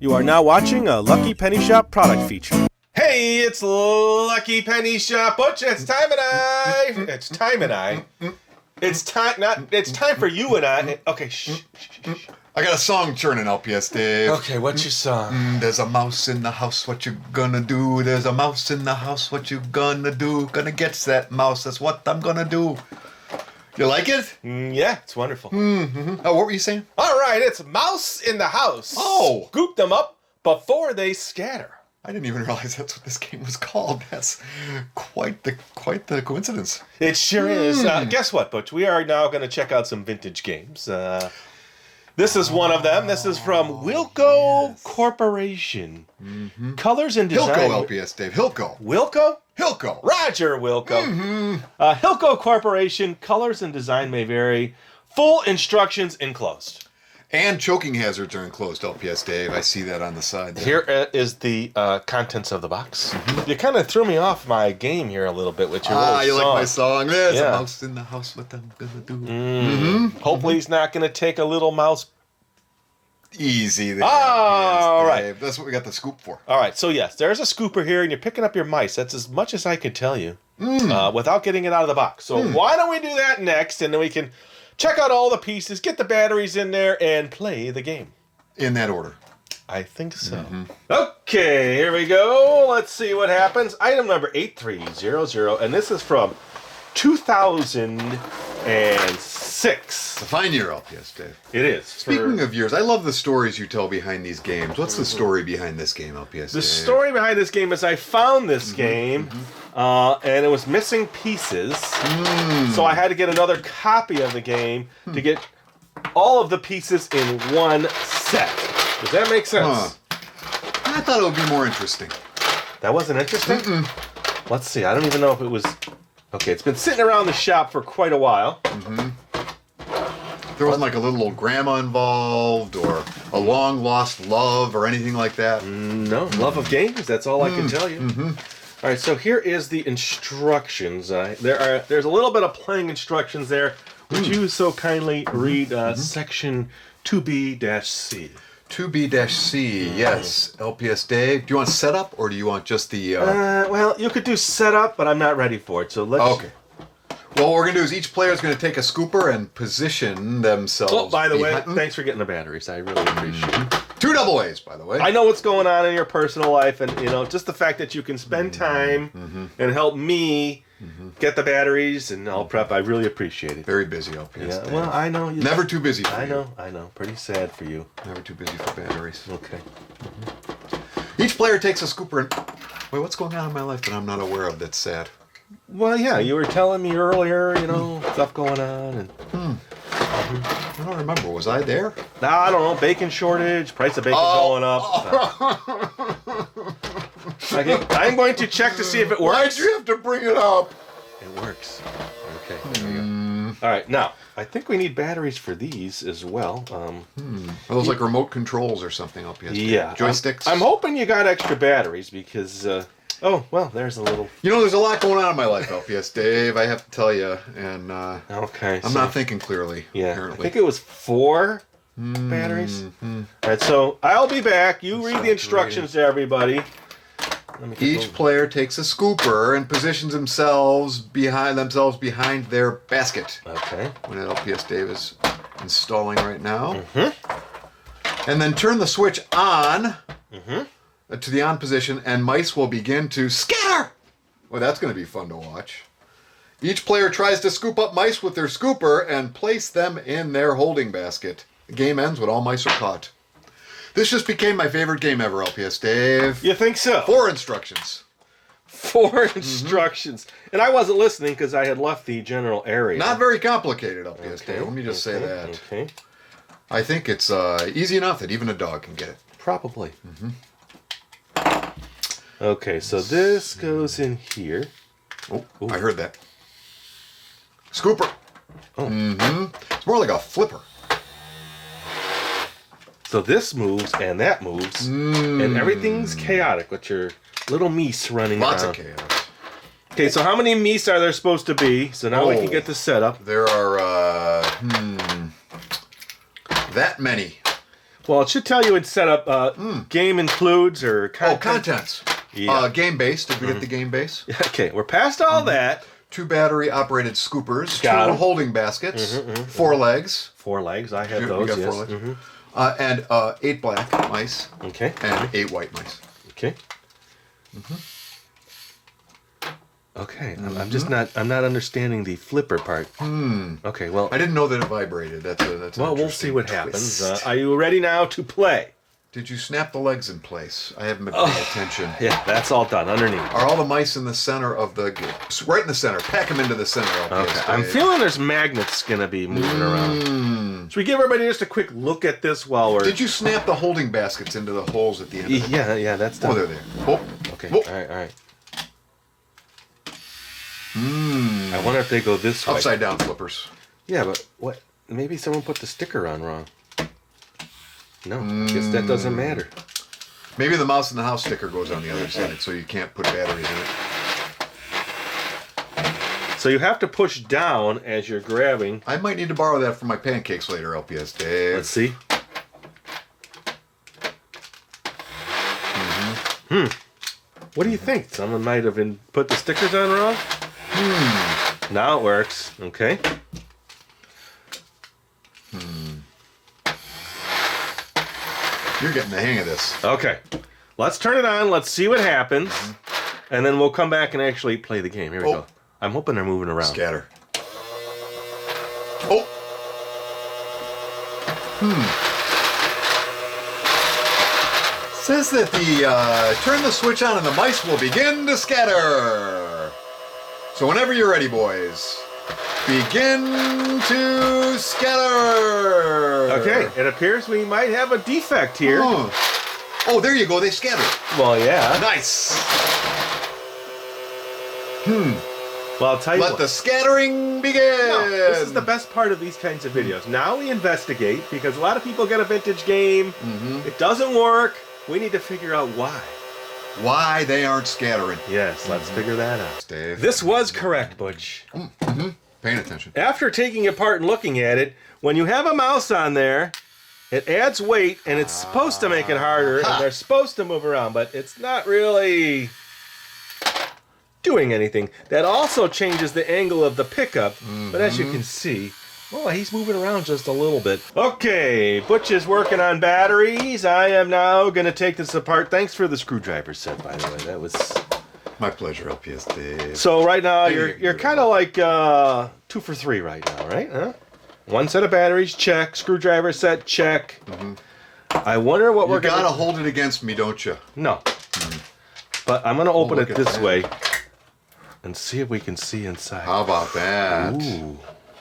You are now watching a Lucky Penny Shop product feature. Hey, it's Lucky Penny Shop. Butch, it's time and I. It's time and I. It's time. It's time for you and I. Okay, shh. I got a song churning, LPS-Dave. Okay, what's your song? There's a mouse in the house, what you gonna do? There's a mouse in the house, what you gonna do? Gonna get that mouse, that's what I'm gonna do. You like it? Yeah, it's wonderful. Oh, what were you saying? All right, it's Mouse in the House. Oh. Scoop them up before they scatter. I didn't even realize that's what this game was called. That's quite the coincidence. It sure is. Guess what, Butch? We are now going to check out some vintage games. This is one of them. This is from Wilco Corporation. Colors and design. Hilco, LPS-Dave. Hilco. Wilco? Hilco. Roger, Wilco. Hilco Corporation. Colors and design may vary. Full instructions enclosed. And choking hazards are enclosed, LPS-Dave. I see that on the side there. Here is the contents of the box. You kind of threw me off my game here a little bit with your little you song. like my song? There's a mouse in the house, what I'm gonna do. Hopefully he's not going to take a little mouse. Easy there. All right. That's what we got the scoop for. All right, so yes, there's a scooper here, and you're picking up your mice. That's as much as I can tell you without getting it out of the box. So why don't we do that next, and then we can check out all the pieces, get the batteries in there, and play the game. In that order. I think so. Okay, here we go. Let's see what happens. Item number 8300, and this is from 2006. A fine year, LPS-Dave. It is. Speaking of years, I love the stories you tell behind these games. What's the story behind this game, LPS-Dave? The story behind this game is I found this game, and it was missing pieces, so I had to get another copy of the game to get all of the pieces in one set. Does that make sense? I thought it would be more interesting. That wasn't interesting? Let's see. I don't even know if it was... Okay, it's been sitting around the shop for quite a while. There wasn't like a little old grandma involved or a long-lost love or anything like that? No. Love of games, that's all I can tell you. All right, so here is the instructions. There's a little bit of playing instructions there. Would you so kindly read section 2B-C? 2B-C, yes. LPS-Dave. Do you want setup or do you want just the... Well, you could do setup, but I'm not ready for it, so let's... Okay. Well, what we're going to do is each player is going to take a scooper and position themselves... Oh, by the way, thanks for getting the batteries. I really appreciate it. 2 double A's, by the way. I know what's going on in your personal life, and, just the fact that you can spend time and help me get the batteries and all prep, I really appreciate it. Very busy, LPS. Yeah, well, I know. Never too busy for you. I know. Pretty sad for you. Never too busy for batteries. Okay. Each player takes a scooper and... Wait, what's going on in my life that I'm not aware of that's sad? Well, yeah, you were telling me earlier, stuff going on. And I don't remember. Was I there? I don't know. Bacon shortage, price of bacon going up. I'm going to check to see if it works. Why'd you have to bring it up? It works. Okay, there we go. All right, now, I think we need batteries for these as well. Are those like remote controls or something? Yeah. Joysticks? I'm hoping you got extra batteries because... oh, well, there's a little... there's a lot going on in my life, LPS-Dave, I have to tell you, and okay, I'm not thinking clearly, apparently. I think it was 4 batteries. All right, so I'll be back. You read the instructions to everybody. Each player takes a scooper and positions themselves behind their basket. Okay. When LPS-Dave is installing right now. And then turn the switch on. To the on position, and mice will begin to scatter. Well, that's going to be fun to watch. Each player tries to scoop up mice with their scooper and place them in their holding basket. The game ends when all mice are caught. This just became my favorite game ever, LPS-Dave. You think so? 4 instructions. 4 instructions. And I wasn't listening because I had left the general area. Not very complicated, LPS-Dave. Let me just say that. Okay. I think it's easy enough that even a dog can get it. Probably. Okay, so this goes in here. Oh, I heard that. Scooper. Oh. It's more like a flipper. So this moves and that moves, and everything's chaotic with your little meese running Lots around. of chaos. Okay, so how many meese are there supposed to be? So now we can get this set up. There are, that many. Well, it should tell you it's set up. Game includes or content. Oh, contents. Yeah. Game base. Did we get the game base? Okay, we're past all that. 2 battery-operated scoopers, Got 2 'em. holding baskets, 4 legs. 4 legs. I have You those. got Yes. 4 legs. And 8 black mice. Okay. And 8 white mice. Okay. Okay. I'm just not. I'm not understanding the flipper part. Okay. Well. I didn't know that it vibrated. That's an Well, we'll interesting see what happens. twist. Are you ready now to play? Did you snap the legs in place? I haven't been paying attention. Yeah, that's all done underneath. Are all the mice in the center of the... Right in the center. Pack them into the center. Okay. I'm feeling there's magnets gonna be moving around. Should we give everybody just a quick look at this while we're... Did you snap the holding baskets into the holes at the end of it? Yeah, that's done. Oh, they're there. Oh. Okay. Oh. All right. I wonder if they go this way. Upside down flippers. Yeah, but what? Maybe someone put the sticker on wrong. No, I guess that doesn't matter. Maybe the mouse in the house sticker goes on the other side, so you can't put batteries in it. So you have to push down as you're grabbing. I might need to borrow that for my pancakes later, LPS-Dave. Let's see. What do you think? Someone might have put the stickers on wrong? Now it works. Okay. You're getting the hang of this. Okay. Let's turn it on. Let's see what happens. And then we'll come back and actually play the game. Here we go. I'm hoping they're moving around. Scatter. Oh. Says that turn the switch on and the mice will begin to scatter. So whenever you're ready, boys, begin to scatter. Okay, it appears we might have a defect here. Oh, there you go. They scattered. Well, yeah. Nice. Well, I'll tell you Let what. the scattering begin. No, this is the best part of these kinds of videos. Now we investigate, because a lot of people get a vintage game. It doesn't work. We need to figure out why. Why they aren't scattering. Yes, let's figure that out. Dave. This was correct, Butch. Paying attention. After taking it apart and looking at it, when you have a mouse on there, it adds weight, and it's supposed to make it harder, and they're supposed to move around, but it's not really doing anything. That also changes the angle of the pickup, but as you can see, well, he's moving around just a little bit. Okay, Butch is working on batteries. I am now going to take this apart. Thanks for the screwdriver set, by the way. That was... My pleasure, LPS-Dave. So right now, you're kind of like 2 for 3 right now, right? Huh? 1 set of batteries, check. Screwdriver set, check. I wonder what we're going to... You gotta hold it against me, don't you? No. But I'm going to open look it at this that. way and see if we can see inside. How about that? Ooh.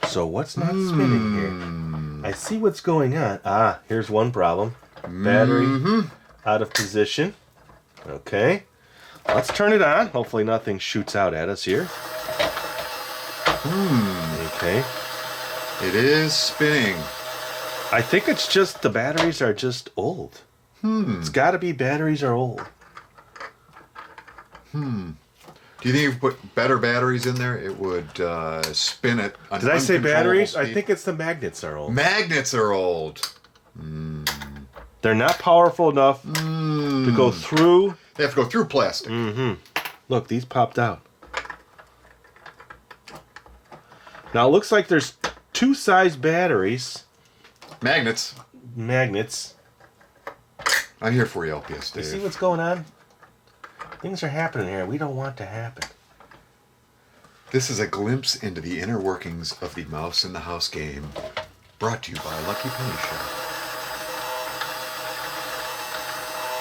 So what's not spinning here? I see what's going on. Here's one problem. Battery out of position. Okay. Let's turn it on. Hopefully nothing shoots out at us here. Okay. It is spinning. I think it's just the batteries are just old. It's got to be batteries are old. Do you think if you put better batteries in there, it would spin it? Did I say batteries? I think it's the magnets are old. Magnets are old. They're not powerful enough to go through. They have to go through plastic. Look, these popped out. Now it looks like there's 2 size batteries. Magnets. Magnets. I'm here for you, LPS, You see Dave. what's going on? Things are happening here we don't want to happen. This is a glimpse into the inner workings of the Mouse in the House game, brought to you by Lucky Penny Shop.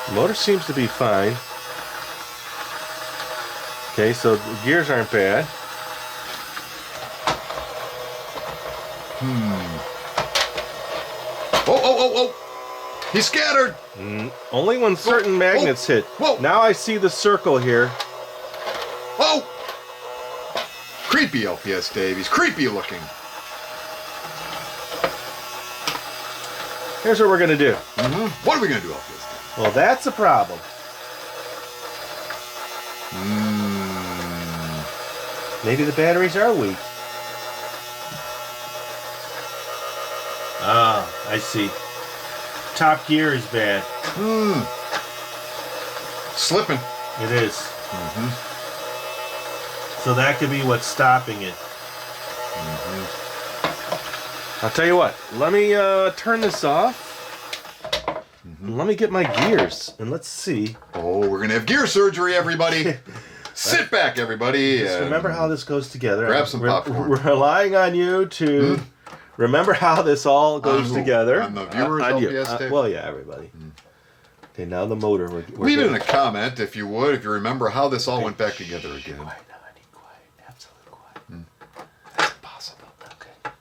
The motor seems to be fine. Okay, so the gears aren't bad. Oh! He scattered! Only when certain magnets hit. Whoa. Now I see the circle here. Oh! Creepy, LPS Dave. He's creepy looking. Here's what we're going to do. What are we going to do, LPS Dave? Well, that's a problem. Maybe the batteries are weak. I see. top gear is bad. Slipping. It is. So that could be what's stopping it. I'll tell you what. Let me turn this off. Let me get my gears and let's see. Oh, we're gonna have gear surgery, everybody. Sit back, everybody. Just remember how this goes together. Grab some popcorn. We're relying on you to remember how this all goes together. On the viewers, LPS-Dave? Well, yeah, everybody. Okay, now the motor. Leave it in a comment if you would, if you remember how this all went back together again. Quiet now, I need quiet. Absolute quiet. That's impossible. Okay.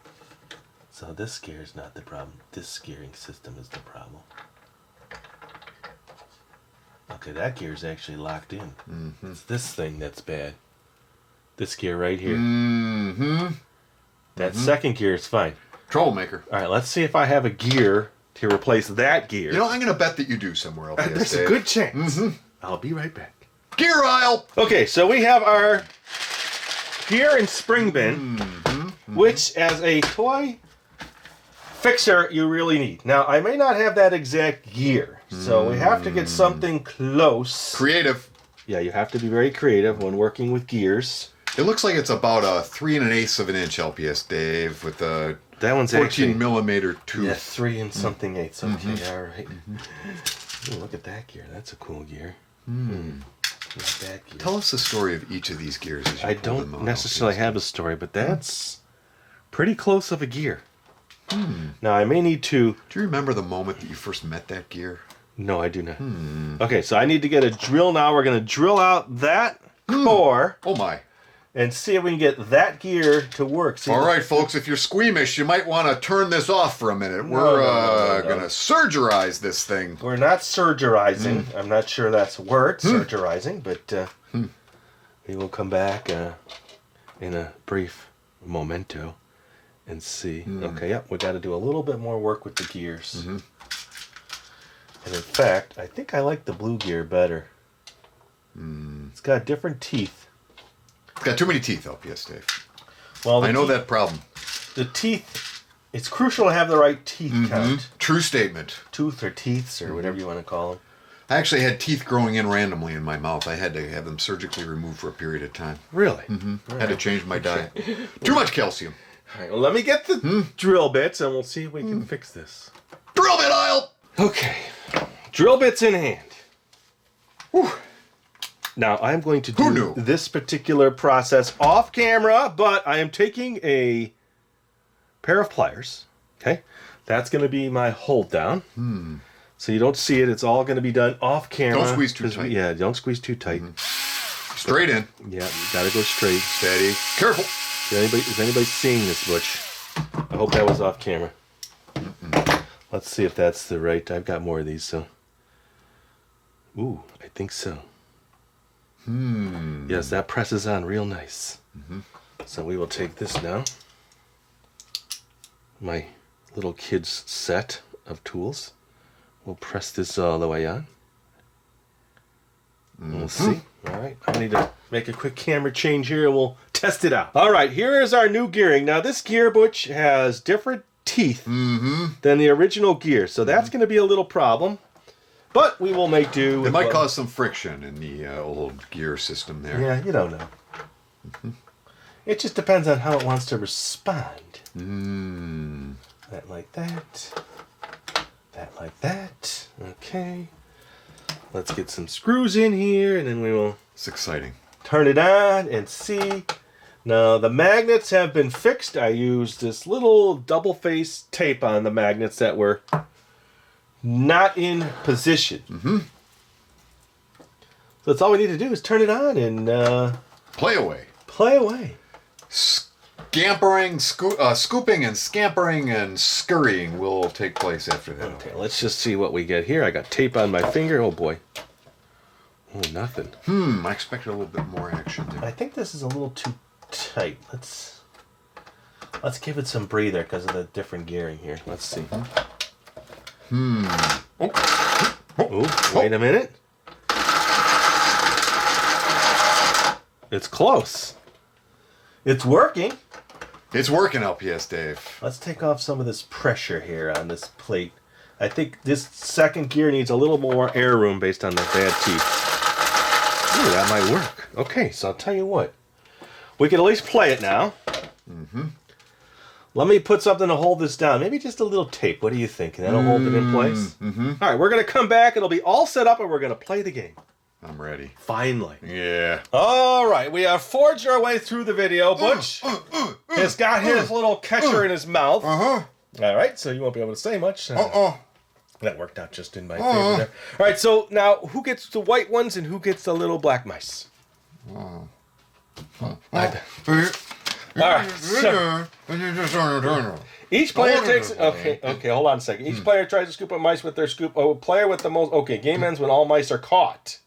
So this gear is not the problem. This gearing system is the problem. Okay, that gear is actually locked in. It's this thing that's bad. This gear right here. That second gear is fine. Troublemaker. All right, let's see if I have a gear to replace that gear. You know, I'm going to bet that you do somewhere, LPS-Dave. There's a good chance. I'll be right back. Gear aisle! Okay, so we have our gear and spring bin, which as a toy fixer you really need. Now, I may not have that exact gear, so we have to get something close. Creative. Yeah, you have to be very creative when working with gears. It looks like it's about a 3 1/8 of an inch, LPS-Dave, with a That one's 14 millimeter tooth. Yeah, 3 and something eighths. Okay, all right. Ooh, look at that gear. That's a cool gear. Look at that gear. Tell us the story of each of these gears. As you I pull them don't out, necessarily LPS-Dave. have a story, but that's pretty close of a gear. Now, I may need to... Do you remember the moment that you first met that gear? No, I do not. Okay, so I need to get a drill now. We're going to drill out that core Oh my. and see if we can get that gear to work. See, All right, folks, if you're squeamish, you might want to turn this off for a minute. We're no. going to surgerize this thing. We're not surgerizing. I'm not sure that's a word, surgerizing, but we will come back in a brief momento and see. Okay, yep, we got to do a little bit more work with the gears. And in fact, I think I like the blue gear better. It's got different teeth. It's got too many teeth, LPS-Dave. Well, I know that problem. The teeth, it's crucial to have the right teeth count. True statement. Tooth or teeths or whatever you want to call them. I actually had teeth growing in randomly in my mouth. I had to have them surgically removed for a period of time. Really? Had to change my diet. Too much calcium. All right, well, let me get the drill bits and we'll see if we can fix this. Drill bit aisle! Okay, drill bits in hand. Whew. Now, I'm going to do this particular process off camera, but I am taking a pair of pliers. Okay, that's going to be my hold down. So you don't see it. It's all going to be done off camera. Don't squeeze too tight. Yeah, don't squeeze too tight. Straight in. Yeah, you got to go straight. Steady. Careful. Is anybody seeing this, Butch? I hope that was off camera. Let's see if that's the right. I've got more of these, so. Ooh, I think so. Yes, that presses on real nice. So we will take this now. My little kid's set of tools. We'll press this all the way on. And we'll see. All right, I need to make a quick camera change here and we'll test it out. All right, here is our new gearing. Now this gear, Butch, has different teeth than the original gear. So that's going to be a little problem. But we will make do. It might cause some friction in the old gear system there. Yeah, you don't know. It just depends on how it wants to respond. That like that. That like that. Okay. Let's get some screws in here and then we will It's exciting. turn it on and see. Now the magnets have been fixed. I used this little double face tape on the magnets that were not in position. So that's all we need to do is turn it on and Play away. play away. Scampering, scooping and scampering and scurrying will take place after that. Okay, let's just see what we get here. I got tape on my finger. Oh boy. Oh, nothing. I expected a little bit more action there. I think this is a little too tight. Let's give it some breather because of the different gearing here. Let's see. Oh, wait a minute. It's close. It's working. It's working, LPS-Dave. Let's take off some of this pressure here on this plate. I think this second gear needs a little more air room based on the bad teeth. Ooh, that might work. Okay, so I'll tell you what. We can at least play it now. Let me put something to hold this down. Maybe just a little tape. What do you think? That'll hold it in place? All right, we're going to come back. It'll be all set up, and we're going to play the game. I'm ready. Finally. Yeah. All right, we have forged our way through the video. Butch has got his little catcher in his mouth. All right, so you won't be able to say much. That worked out just in my favor there. All right, so now who gets the white ones and who gets the little black mice? All right. So each player takes. Okay. Hold on a second. Each player tries to scoop up mice with their scoop. Oh, player with the most. Okay. Game ends when all mice are caught.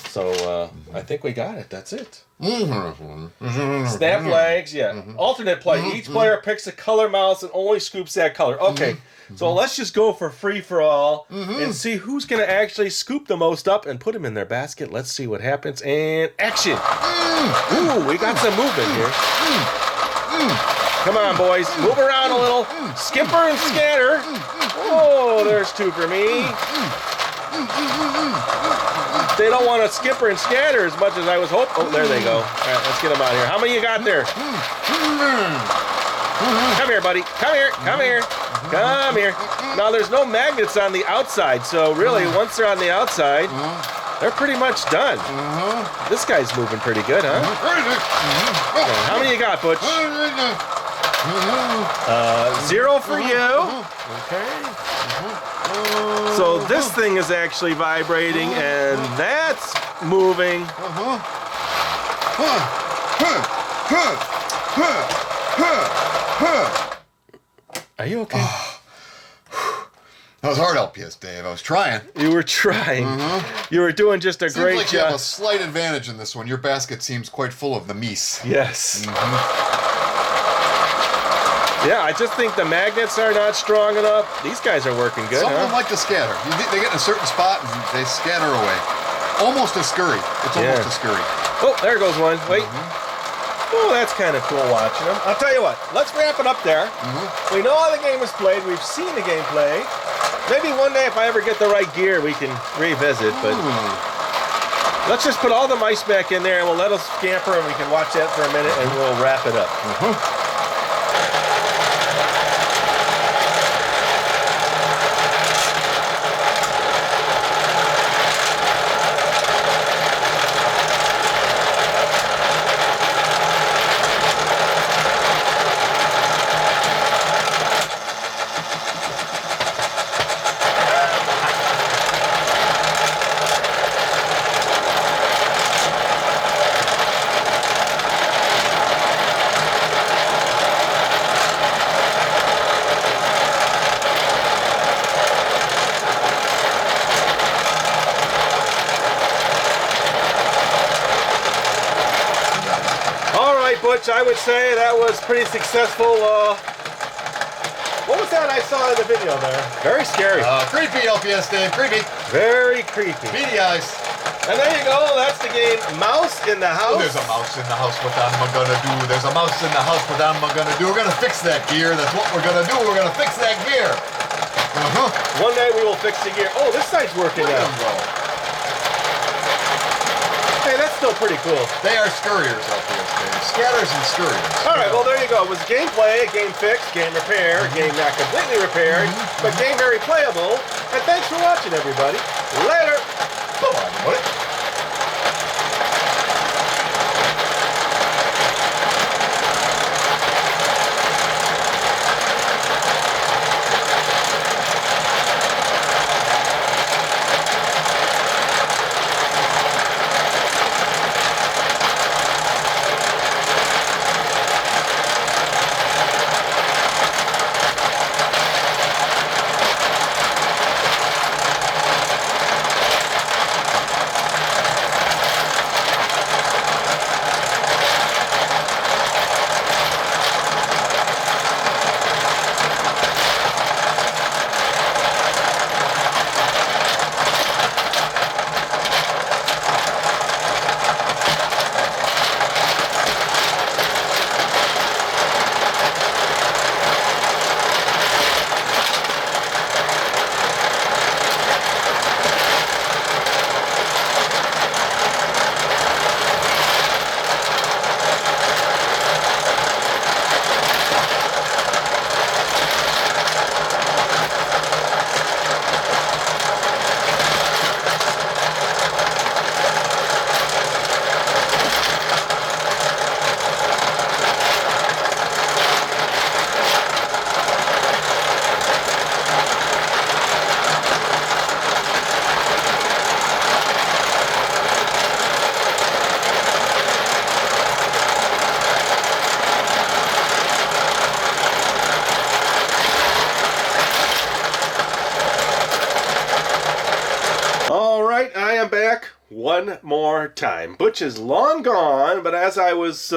So I think we got it. That's it. Snap legs. Yeah. Alternate play. Each player picks a color mouse and only scoops that color. Okay. So let's just go for free for all and see who's going to actually scoop the most up and put them in their basket. Let's see what happens. And action. Ooh, we got some movement here. Come on, boys. Move around a little. Skipper and scatter. Oh, there's two for me. They don't want to skipper and scatter as much as I was hoping. Oh, there they go. All right, let's get them out of here. How many you got there? Come here, buddy. Come here. Come here. Come here. Now, there's no magnets on the outside, so really, once they're on the outside, they're pretty much done. This guy's moving pretty good, huh? Okay, how many you got, Butch? 0 for you. Okay. So this thing is actually vibrating, and that's moving. Are you okay? That was hard, LPS-Dave. I was trying. You were trying. You were doing just a great Seems like you job. have a slight advantage in this one. Your basket seems quite full of the meese. Yes. Yeah, I just think the magnets are not strong enough. These guys are working good, Some of them huh? like to scatter. They get in a certain spot and they scatter away. Almost a scurry. It's almost a scurry. Oh, there goes one. Wait. Oh, that's kind of cool watching them. I'll tell you what. Let's wrap it up there. We know how the game is played. We've seen the game play. Maybe one day if I ever get the right gear, we can revisit. But let's just put all the mice back in there and we'll let us scamper and we can watch that for a minute and we'll wrap it up. Butch, I would say that was pretty successful. What was that I saw in the video there? Very scary. Creepy, LPS-Dave. Creepy. Very creepy. Beady eyes. And there you go. That's the game. Mouse in the house. Oh, there's a mouse in the house. What am I gonna do? There's a mouse in the house. What am I gonna do? We're gonna fix that gear. That's what we're gonna do. We're gonna fix that gear. One day we will fix the gear. Oh, this side's working now. Hey, that's still pretty cool. They are scurriers, LPS-Dave. Scatters and scurriers. All right, well, there you go. It was gameplay, game fixed, game repair, game not completely repaired, but game very playable. And thanks for watching, everybody. Later. Come on, buddy. back one more time. Butch is long gone, but as I was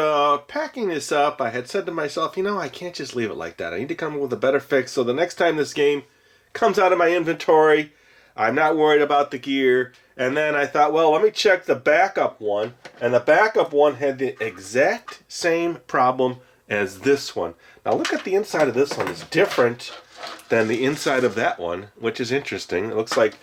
packing this up, I had said to myself, you know, I can't just leave it like that. I need to come up with a better fix, so the next time this game comes out of my inventory, I'm not worried about the gear. And then I thought, well, let me check the backup one, and the backup one had the exact same problem as this one. Now look at the inside of this one. It's different than the inside of that one, which is interesting. It looks like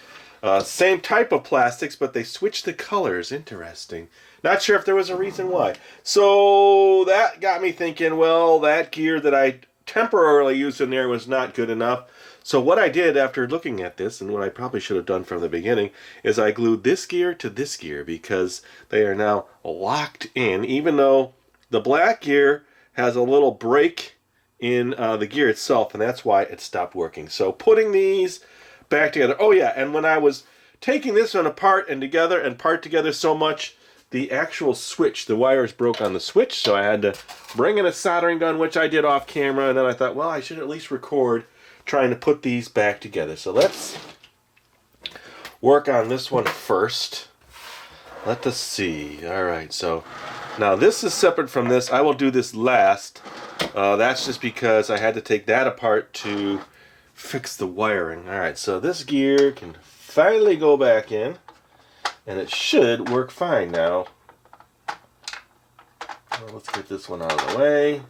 same type of plastics, but they switched the colors. Interesting. Not sure if there was a reason why. So that got me thinking, well, that gear that I temporarily used in there was not good enough. So what I did after looking at this, and what I probably should have done from the beginning, is I glued this gear to this gear because they are now locked in, even though the black gear has a little break in the gear itself, and that's why it stopped working. So putting these back together. Oh yeah, and when I was taking this one apart and together and part together so much, the actual switch, the wires broke on the switch, so I had to bring in a soldering gun, which I did off camera, and then I thought, well, I should at least record trying to put these back together. So let's work on this one first. Let us see. All right, so now this is separate from this. I will do this last. That's just because I had to take that apart to fix the wiring. All right, so this gear can finally go back in, and it should work fine now. Well, let's get this one out of the way.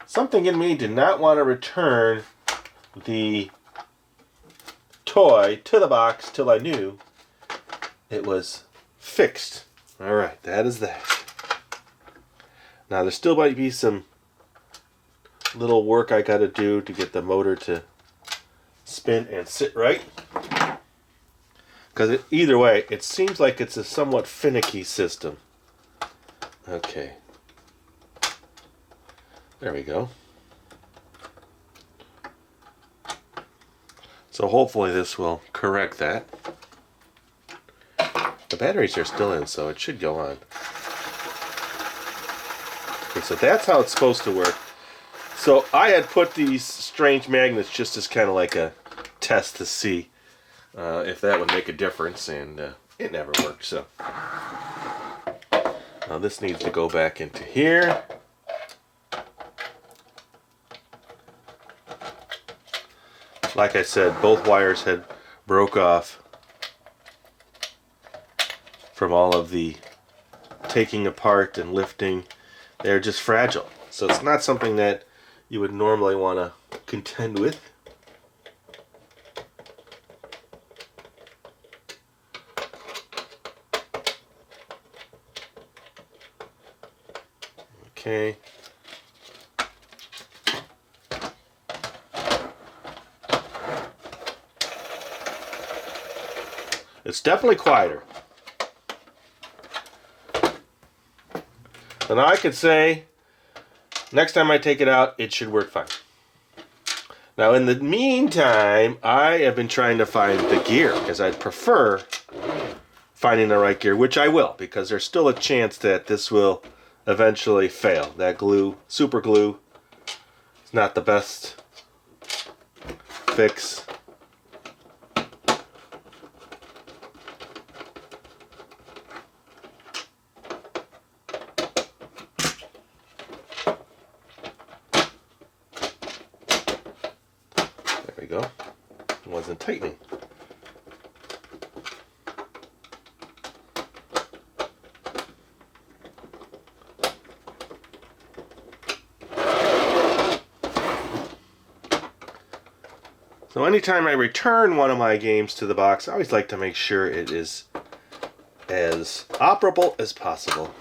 Something in me did not want to return the toy to the box till I knew it was fixed. All right, that is that. Now there still might be some little work I got to do to get the motor to spin and sit right. Because either way, it seems like it's a somewhat finicky system. Okay. There we go. So hopefully this will correct that. The batteries are still in, so it should go on. Okay, so that's how it's supposed to work. So I had put these strange magnets just as kind of like a test to see if that would make a difference, and it never worked. So now this needs to go back into here. Like I said, both wires had broke off from all of the taking apart and lifting. They're just fragile. So it's not something that you would normally want to contend with. Okay. It's definitely quieter. And I could say, next time I take it out, it should work fine. Now, in the meantime, I have been trying to find the gear, because I'd prefer finding the right gear, which I will, because there's still a chance that this will eventually fail. That glue, super glue, is not the best fix. There we go. It wasn't tightening. So anytime I return one of my games to the box, I always like to make sure it is as operable as possible.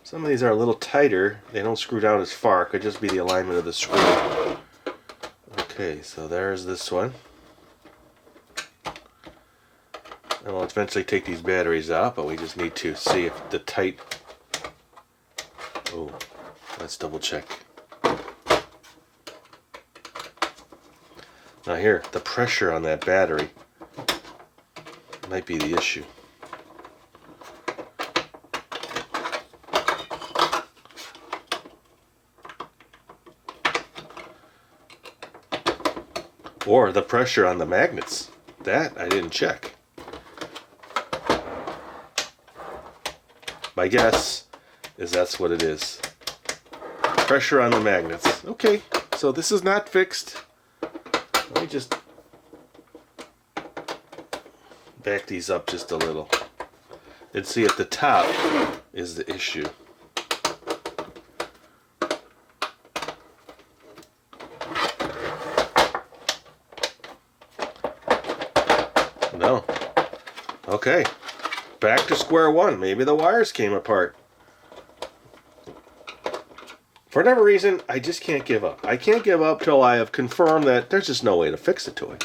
Some of these are a little tighter. They don't screw down as far. It could just be the alignment of the screw. Okay, so there's this one. And we'll eventually take these batteries out, but we just need to see if the tight... Oh, let's double check. Now here, the pressure on that battery might be the issue. Or the pressure on the magnets. That I didn't check. My guess is that's what it is. Pressure on the magnets. Okay, so this is not fixed. Let me just back these up just a little. And see, at the top is the issue. No. Okay. Back to square one. Maybe the wires came apart. For whatever reason, I just can't give up. I can't give up till I have confirmed that there's just no way to fix it to it.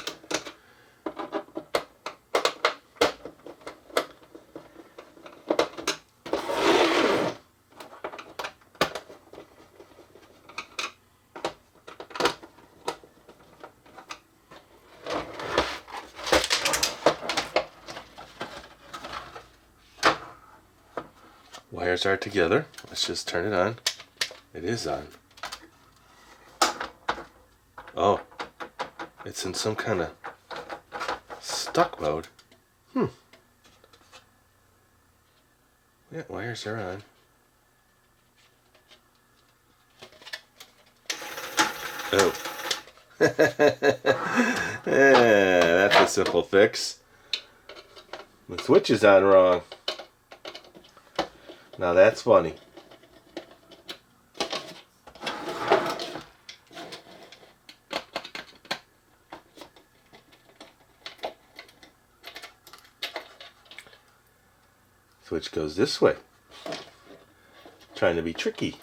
Wires are together. Let's just turn it on. It is on. Oh, it's in some kind of stuck mode. Yeah, wires are on. Oh. Yeah, that's a simple fix. The switch is on wrong. Now that's funny. Switch goes this way. Trying to be tricky.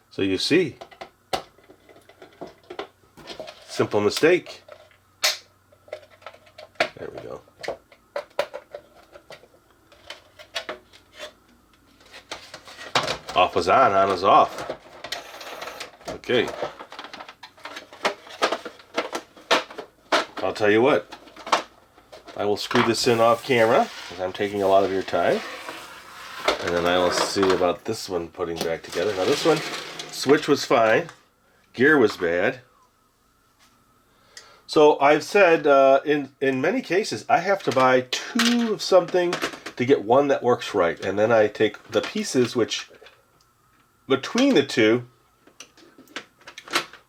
So you see, simple mistake. There we go. Off was on was off. Okay. I'll tell you what, I will screw this in off camera because I'm taking a lot of your time. And then I will see about this one putting back together. Now this one, switch was fine, gear was bad. So I've said in many cases I have to buy two of something to get one that works right, and then I take the pieces which between the two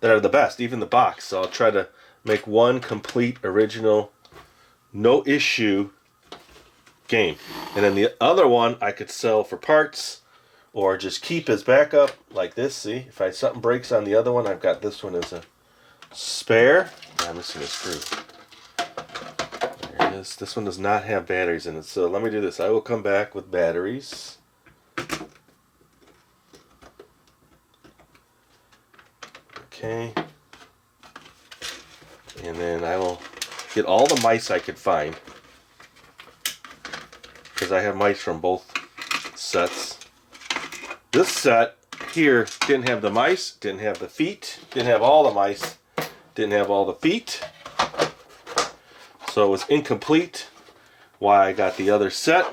that are the best, even the box. So I'll try to make one complete original, no issue game, and then the other one I could sell for parts or just keep as backup like this. See, if something breaks on the other one, I've got this one as a spare. I'm missing a screw. There it is. This one does not have batteries in it, so let me do this. I will come back with batteries. Okay. And then I will get all the mice I could find, because I have mice from both sets. This set here didn't have the mice, didn't have the feet, didn't have all the mice, didn't have all the feet. So it was incomplete. Why I got the other set.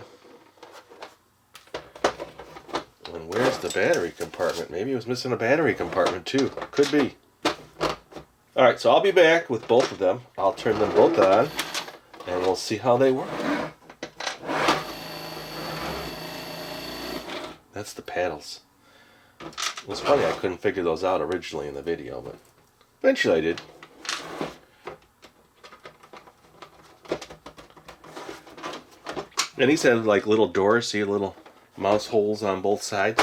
And where's the battery compartment? Maybe it was missing a battery compartment too. Could be. Alright, so I'll be back with both of them. I'll turn them both on and we'll see how they work. That's the paddles. It was funny I couldn't figure those out originally in the video, but eventually I did. And these have like little doors, see, little mouse holes on both sides.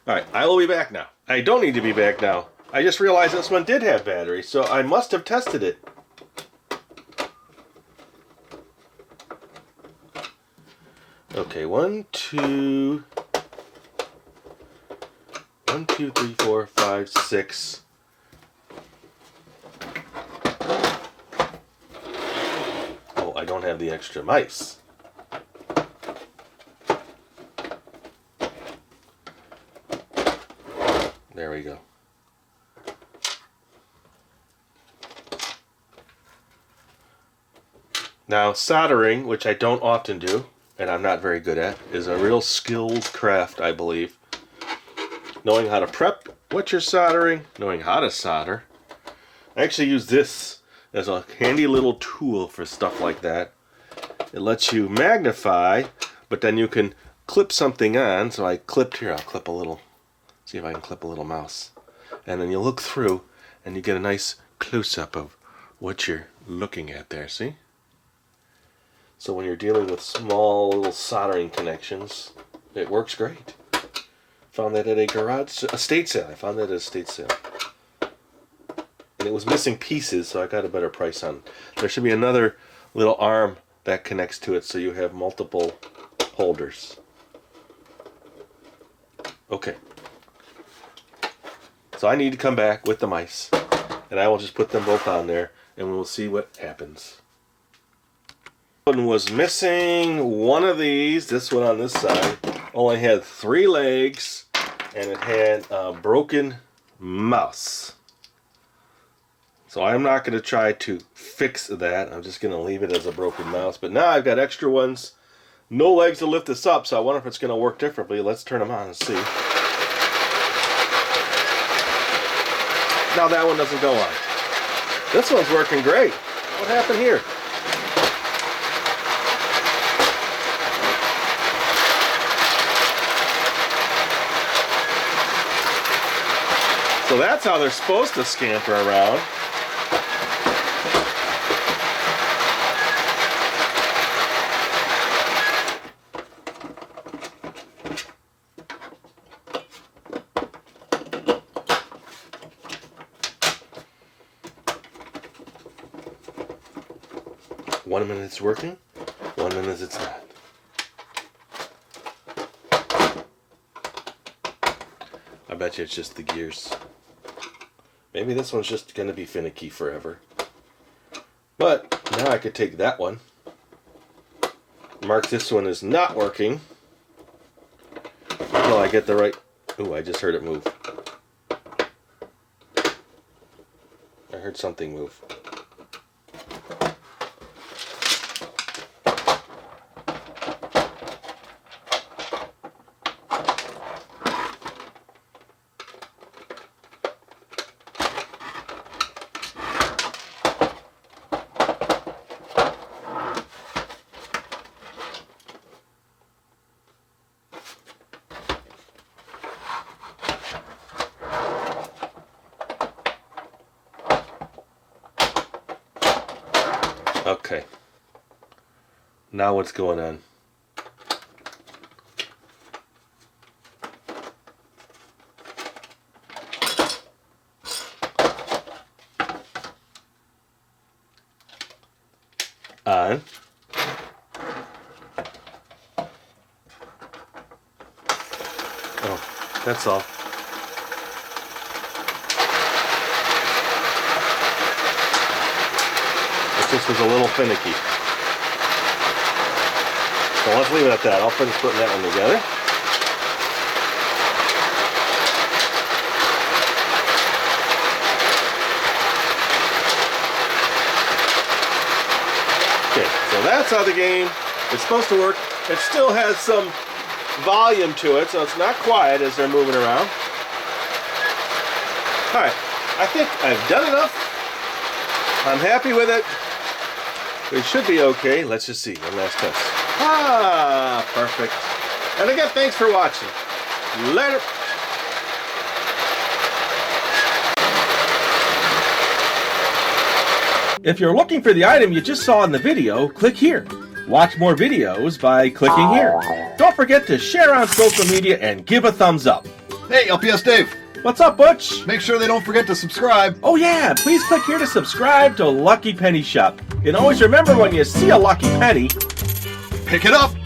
Alright, I will be back now. I don't need to be back now. I just realized this one did have battery, so I must have tested it. Okay, 1, 2, 3, 4, 5, 6. Oh, I don't have the extra mice. There we go. Now, soldering, which I don't often do, and I'm not very good at, is a real skilled craft, I believe. Knowing how to prep what you're soldering, knowing how to solder. I actually use this as a handy little tool for stuff like that. It lets you magnify, but then you can clip something on. So I clipped here, I'll clip a little, see if I can clip a little mouse. And then you look through and you get a nice close-up of what you're looking at there, see? So when you're dealing with small little soldering connections, it works great. Found that at a estate sale. I found that at a estate sale. And it was missing pieces, so I got a better price on it. There should be another little arm that connects to it so you have multiple holders. Okay. So I need to come back with the mice, and I will just put them both on there, and we'll see what happens. One was missing one of these. This one on this side only had 3 legs, and it had a broken mouse. So I'm not going to try to fix that. I'm just going to leave it as a broken mouse. But now I've got extra ones. No legs to lift this up, so I wonder if it's going to work differently. Let's turn them on and see. Now that one doesn't go on. This one's working great. What happened here? So that's how they're supposed to scamper around. One minute it's working, 1 minute it's not. I bet you it's just the gears. Maybe this one's just going to be finicky forever. But now I could take that one, mark this one as not working until I get the right... Ooh, I just heard it move. I heard something move. Okay. Now what's going on? On. Oh, that's all. This was a little finicky. So let's leave it at that. I'll finish putting that one together. Okay, so that's how the game is supposed to work. It still has some volume to it, so it's not quiet as they're moving around. Alright, I think I've done enough. I'm happy with it. We should be okay. Let's just see. One last test. Ah, perfect. And again, thanks for watching. Later. If you're looking for the item you just saw in the video, click here. Watch more videos by clicking here. Don't forget to share on social media and give a thumbs up. Hey, LPS-Dave. What's up, Butch? Make sure they don't forget to subscribe. Oh yeah, please click here to subscribe to Lucky Penny Shop. And always remember, when you see a lucky penny, Pick it up.